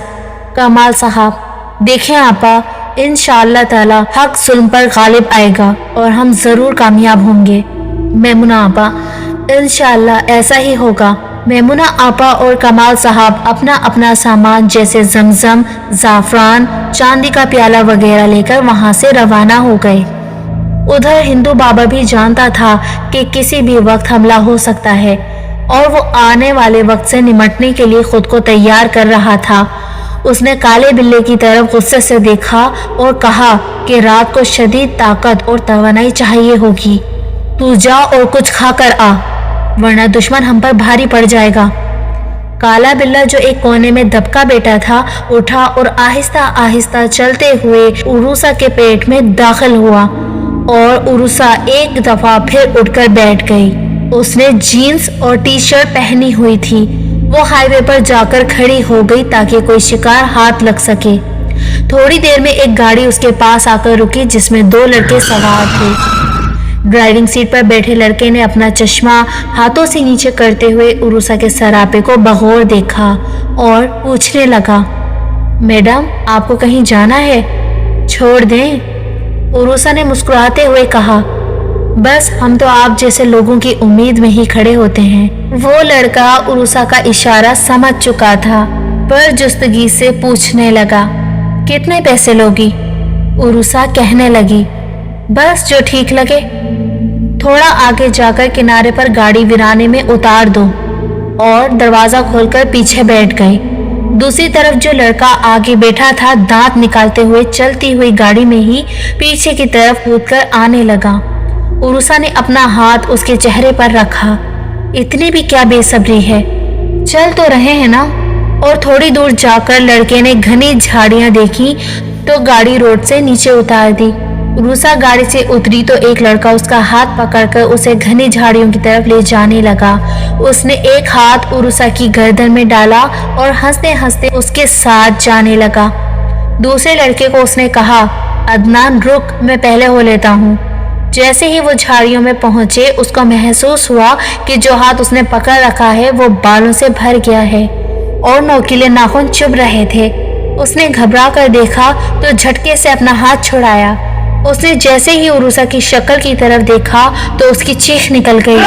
کمال صاحب دیکھیں آپا، انشاءاللہ تعالی حق ظلم پر غالب آئے گا اور ہم ضرور کامیاب ہوں گے۔ میمونہ آپا انشاءاللہ ایسا ہی ہوگا۔ میمونہ آپا اور کمال صاحب اپنا اپنا سامان جیسے زمزم، زعفران، چاندی کا پیالہ وغیرہ لے کر وہاں سے روانہ ہو گئے۔ ادھر ہندو بابا بھی جانتا تھا کہ کسی بھی وقت حملہ ہو سکتا ہے اور وہ آنے والے وقت سے نمٹنے کے لیے خود کو تیار کر رہا تھا۔ اس نے کالے بلے کی طرف غصے سے دیکھا اور کہا کہ رات کو شدید طاقت اور توانائی چاہیے ہوگی، تو جا اور کچھ کھا کر آ، ورنہ دشمن ہم پر بھاری پڑ جائے گا۔ کالا بلہ جو ایک کونے میں دبکا بیٹھا تھا اٹھا اور آہستہ آہستہ چلتے ہوئے عروسہ کے پیٹ میں داخل ہوا اور عروسہ ایک دفعہ پھر اٹھ کر بیٹھ گئی۔ اس نے جینز اور ٹی شرٹ پہنی ہوئی تھی۔ وہ ہائی وے پر جا کر کھڑی ہو گئی تاکہ کوئی شکار ہاتھ لگ سکے۔ تھوڑی دیر میں ایک گاڑی اس کے پاس آ کر رکی جس میں 2 لڑکے سوار تھے۔ ڈرائیونگ سیٹ پر بیٹھے لڑکے نے اپنا چشمہ ہاتھوں سے نیچے کرتے ہوئے عروسہ کے سراپے کو بغور دیکھا اور پوچھنے لگا، میڈم آپ کو کہیں جانا ہے؟ چھوڑ دیں، عروسہ نے مسکراتے ہوئے کہا، بس ہم تو آپ جیسے لوگوں کی امید میں ہی کھڑے ہوتے ہیں۔ وہ لڑکا عروسہ کا اشارہ سمجھ چکا تھا، پر جستگی سے پوچھنے لگا، کتنے پیسے لوگی؟ عروسہ کہنے لگی، بس جو ٹھیک لگے۔ تھوڑا آگے جا کر کنارے پر گاڑی ویرانے میں اتار دو، اور دروازہ کھول کر پیچھے بیٹھ گئے۔ دوسری طرف جو لڑکا آگے بیٹھا تھا دانت نکالتے ہوئے چلتی ہوئی گاڑی میں ہی پیچھے کی طرف کود کر آنے لگا۔ عروسہ نے اپنا ہاتھ اس کے چہرے پر رکھا، اتنی بھی کیا بے صبری ہے، چل تو رہے ہیں نا۔ اور تھوڑی دور جا کر لڑکے نے گھنی جھاڑیاں دیکھی تو گاڑی روڈ سے نیچے اتار دی۔ عروسہ گاڑی سے اتری تو ایک لڑکا اس کا ہاتھ پکڑ کر اسے گھنی جھاڑیوں کی طرف لے جانے لگا۔ اس نے ایک ہاتھ عروسہ کی گردن میں ڈالا اور ہنستے ہنستے اس کے ساتھ جانے لگا۔ دوسرے لڑکے کو اس نے کہا، عدنان رک، میں پہلے ہو لیتا ہوں۔ जैसे ही वो झाड़ियों में पहुंचे उसको महसूस हुआ कि जो हाथ उसने पकड़ रखा है वो बालों से भर गया है और नोकीले नाखून चुभ रहे थे। उसने घबरा कर देखा तो झटके से अपना हाथ छुड़ाया। उसने जैसे ही उरूसा की शक्ल की तरफ देखा तो उसकी चीख निकल गई।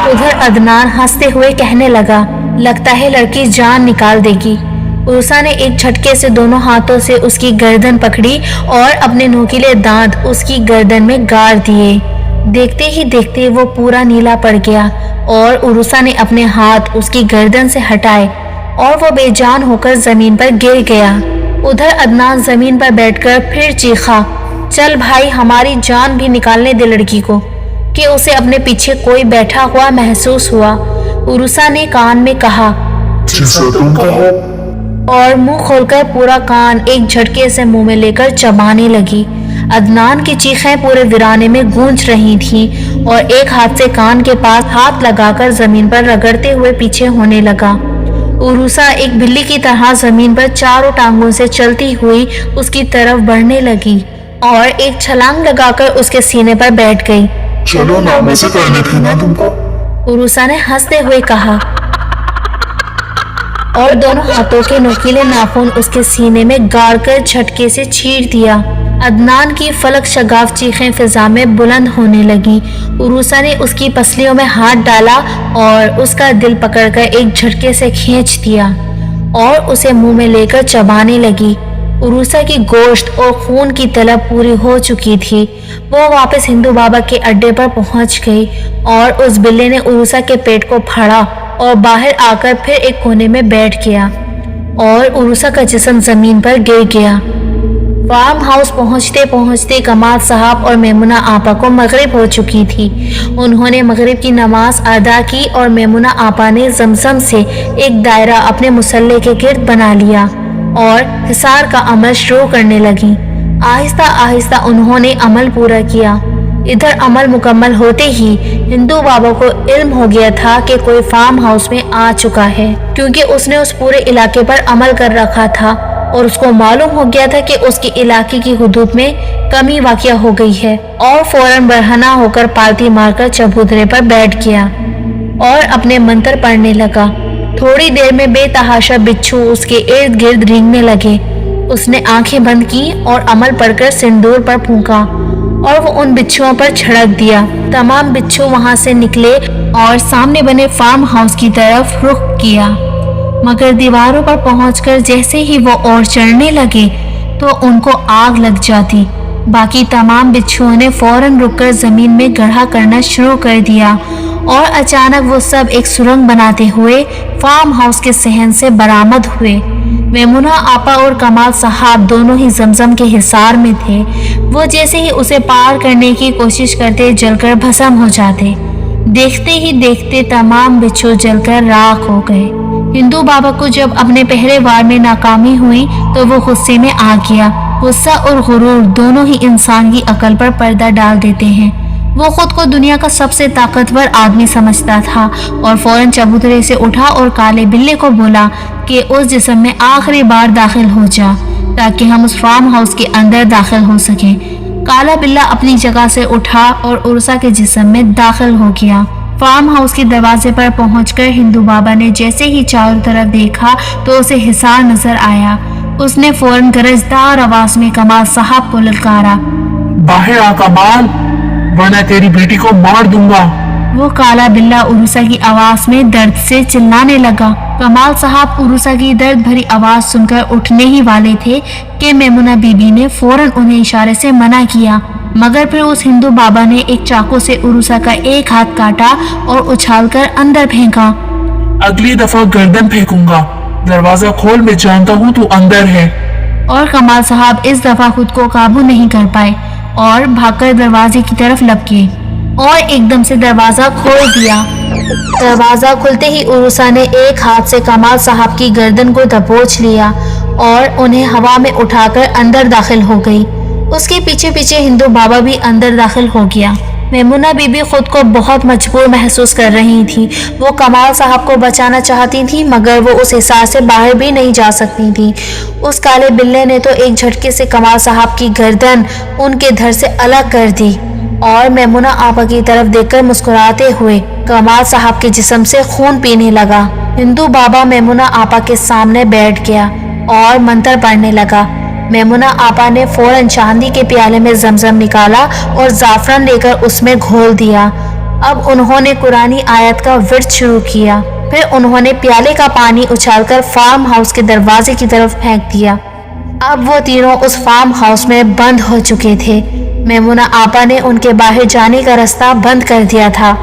उधर अदनान हंसते हुए कहने लगा, लगता है लड़की जान निकाल देगी। उरूसा ने एक झटके से दोनों हाथों से उसकी गर्दन पकड़ी और अपने नोकीले दांत उसकी गर्दन में गाड़ दिए। देखते ही देखते वो पूरा नीला पड़ गया और उरूसा ने अपने हाथ उसकी गर्दन से हटाए और वो बेजान होकर जमीन पर गिर गया। उधर अदनान जमीन पर बैठकर फिर चीखा, चल भाई हमारी जान भी निकालने दे लड़की को, कि उसे अपने पीछे कोई बैठा हुआ महसूस हुआ। उरूसा ने कान में कहा, जैसा तुम कहो। और मुंह खोलकर पूरा कान एक झटके से मुंह में लेकर चबाने लगी। अदनान की चीखें पूरे वीराने में गूंज रही थीं और एक हाथ से कान के पास हाथ लगाकर जमीन पर रगड़ते हुए पीछे होने लगा। उरूसा एक बिल्ली की तरह जमीन पर चारों टांगों से चलती हुई उसकी तरफ बढ़ने लगी और एक छलांग लगाकर उसके सीने पर बैठ गई। चलो ना, मजे करने थे ना तुमको। उरूसा ने हंसते हुए कहा और दोनों हाथों के नुकीले नाखून उसके सीने में गाड़कर झटके से चीर दिया। अदनान की फलक शगाफ चीखें फिजा में बुलंद होने लगी। उरूसा ने उसकी पसलियों में हाथ डाला और उसका दिल पकड़कर एक झटके से खींच दिया और उसे मुंह में लेकर चबाने लगी। उरूसा की गोश्त और खून की तलब पूरी हो चुकी थी। वो वापस हिंदू बाबा के अड्डे पर पहुंच गई और उस बिल्ली ने उरूसा के पेट को फाड़ा और बाहर आकर फिर एक कोने में बैठ गया और उरूसा का जिस्म जमीन पर गिर गया। फार्म हाउस पहुंचते पहुंचते कमाल साहब और मेमुना आपा को मगरिब हो चुकी थी। उन्होंने मगरिब की नमाज अदा की और मेमुना आपा ने जमजम से एक दायरा अपने मुसल्ले के गिर्द बना लिया और हिसार का अमल शुरू करने लगी। आहिस्ता आहिस्ता उन्होंने अमल पूरा किया। इधर अमल मुकम्मल होते ही हिंदू बाबा को इल्म हो गया था कि कोई फार्म हाउस में आ चुका है, क्योंकि उसने उस पूरे इलाके पर अमल कर रखा था और उसको मालूम हो गया था कि उसके इलाके की हुदूद में कमी वाक़या हो गई है और फौरन बरहना होकर पालती मारकर चबूतरे पर बैठ गया और अपने मंत्र पढ़ने लगा। थोड़ी देर में बेतहाशा बिच्छू उसके इर्द गिर्द रेंगने लगे। उसने आंखें बंद की और अमल पढ़कर सिंदूर पर फूंका और वो उन बिच्छुओं पर छिड़क दिया। तमाम बिच्छू वहां से निकले और सामने बने फार्म हाउस की तरफ रुख किया, मगर दीवारों पर पहुंचकर जैसे ही वो और चढ़ने लगे तो उनको आग लग जाती। बाकी तमाम बिच्छुओं ने फौरन रुककर जमीन में गड्ढा करना शुरू कर दिया और अचानक वो सब एक सुरंग बनाते हुए फार्म हाउस के सहन से बरामद हुए। मेमुना आपा और कमाल साहब दोनों ही जमजम के हिसार में थे। वो जैसे ही उसे पार करने की कोशिश करते जलकर भस्म हो जाते। देखते ही देखते तमाम बिच्छू जलकर राख हो गए। हिंदू बाबा को जब अपने पहले वार में नाकामी हुई तो वो गुस्से में आ गया। गुस्सा और गुरूर दोनों ही इंसान की अकल पर पर्दा डाल देते हैं। वो खुद को दुनिया का सबसे ताकतवर आदमी समझता था और फौरन चबूतरे से उठा और काले बिल्ले को बोला कि उस जिस्म में आखिरी बार दाखिल हो जा ताकि हम उस फार्म हाउस के अंदर दाखिल हो सके। काला बिल्ला अपनी जगह से उठा और उर्सा के जिस्म में दाखिल हो गया। फार्म हाउस के दरवाजे पर पहुंचकर हिंदू बाबा ने जैसे ही चारों तरफ देखा तो उसे हिसार नजर आया। उसने फौरन गरजदार आवाज में कमाल साहब को ललकारा, बाहर आ कमाल, वरना तेरी बेटी को मार दूंगा। वो काला बिल्ला उरूसा की आवाज में दर्द से चिल्लाने लगा। कमाल साहब उरूसा की दर्द भरी आवाज सुनकर उठने ही वाले थे कि मेमुना बीबी ने फौरन उन्हें इशारे से मना किया, मगर फिर उस हिंदू बाबा ने एक चाकू से उरूसा का एक हाथ काटा और उछालकर अंदर फेंका। अगली दफा गर्दन फेंकूंगा, दरवाजा खोल, मैं जानता हूँ तू अंदर है। और कमाल साहब इस दफा खुद को काबू नहीं कर पाए और भागकर दरवाजे की तरफ लपके और एकदम से दरवाजा खोल दिया। दरवाजा खुलते ही उरूसा ने एक हाथ से कमाल साहब की गर्दन को दबोच लिया और उन्हें हवा में उठाकर अंदर दाखिल हो गई। उसके पीछे पीछे हिंदू बाबा भी अंदर दाखिल हो गया। मेमुना बीबी खुद को बहुत मजबूर महसूस कर रही थी। वो कमाल साहब को बचाना चाहती थी, मगर वो उस हिसार से बाहर भी नहीं जा सकती थी। उस काले बिल्ले ने तो एक झटके से कमाल साहब की गर्दन उनके धड़ से अलग कर दी اور میمونہ آپا کی طرف دیکھ کر مسکراتے ہوئے کمال صاحب کے جسم سے خون پینے لگا۔ ہندو بابا میمونہ آپا کے سامنے بیٹھ گیا اور منتر پڑھنے لگا۔ میمونہ آپا نے فوراً چاندی کے پیالے میں زمزم نکالا اور زعفران لے کر اس میں گھول دیا۔ اب انہوں نے قرآنی آیت کا ورد شروع کیا۔ پھر انہوں نے پیالے کا پانی اچھال کر فارم ہاؤس کے دروازے کی طرف پھینک دیا۔ اب وہ تینوں اس فارم ہاؤس میں بند ہو چکے تھے۔ میمونہ آپا نے ان کے باہر جانے کا راستہ بند کر دیا تھا۔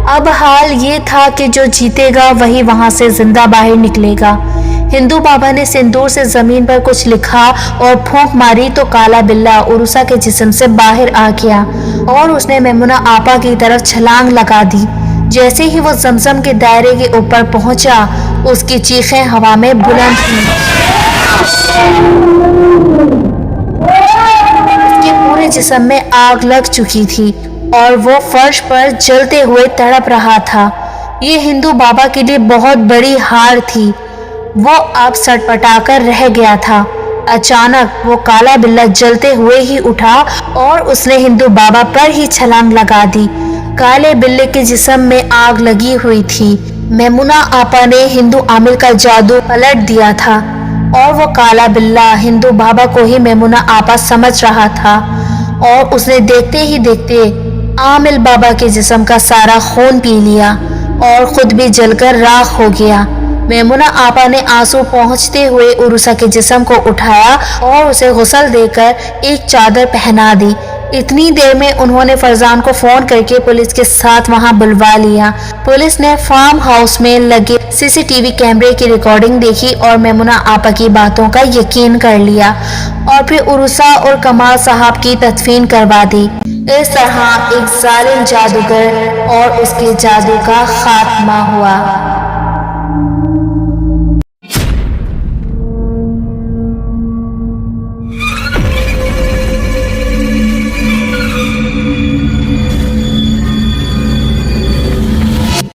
اب حال یہ تھا کہ جو جیتے گا وہی وہاں سے زندہ باہر نکلے گا۔ ہندو بابا نے سندور سے زمین پر کچھ لکھا اور پھونک ماری تو کالا بلّا عروسہ کے جسم سے باہر آ گیا اور اس نے میمونہ آپا کی طرف چھلانگ لگا دی۔ جیسے ہی وہ زمزم کے دائرے کے اوپر پہنچا، اس کی چیخیں ہوا میں بلند ہوئیں۔ اس کے پورے جسم میں آگ لگ چکی تھی اور وہ فرش پر جلتے ہوئے تڑپ رہا تھا۔ یہ ہندو بابا کے لیے بہت بڑی ہار تھی۔ وہ اب سٹ پٹا کر رہ گیا تھا۔ اچانک وہ کالا بلّا جلتے ہوئے ہی اٹھا اور اس نے ہندو بابا پر ہی چھلانگ لگا دی۔ کالے بلے کے جسم میں آگ لگی ہوئی تھی۔ میمونہ آپا نے ہندو عامل کا جادو پلٹ دیا تھا اور وہ کالا بلّا ہندو بابا کو ہی میمونہ آپا سمجھ رہا تھا اور اس نے دیکھتے ہی دیکھتے عامل بابا کے جسم کا سارا خون پی لیا اور خود بھی جل کر راکھ ہو گیا۔ میمونہ آپا نے آنسو پہنچتے ہوئے عروسہ کے جسم کو اٹھایا اور اسے غسل دے کر ایک چادر پہنا دی۔ اتنی دیر میں انہوں نے فرزان کو فون کر کے پولیس کے ساتھ وہاں بلوا لیا۔ پولیس نے فارم ہاؤس میں لگے CCTV کیمرے کی ریکارڈنگ دیکھی اور میمونہ آپا کی باتوں کا یقین کر لیا اور پھر عروسہ اور کمال صاحب کی تدفین کروا دی۔ اس طرح ایک ظالم جادوگر اور اس کے جادو کا خاتمہ ہوا۔